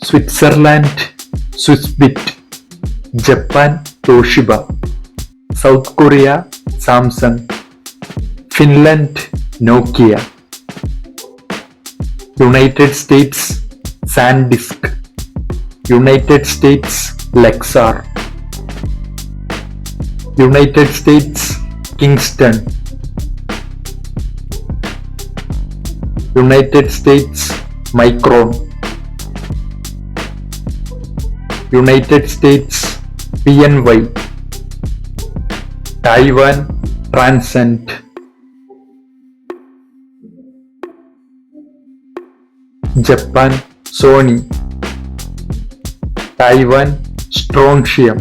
Switzerland Swissbit, Japan Toshiba, South Korea Samsung, Finland Nokia, United States SanDisk, United States Lexar, United States Kingston, United States Micron, United States PNY, Taiwan Transcend, Japan Sony, Taiwan സ്ട്രോൺഷിയം.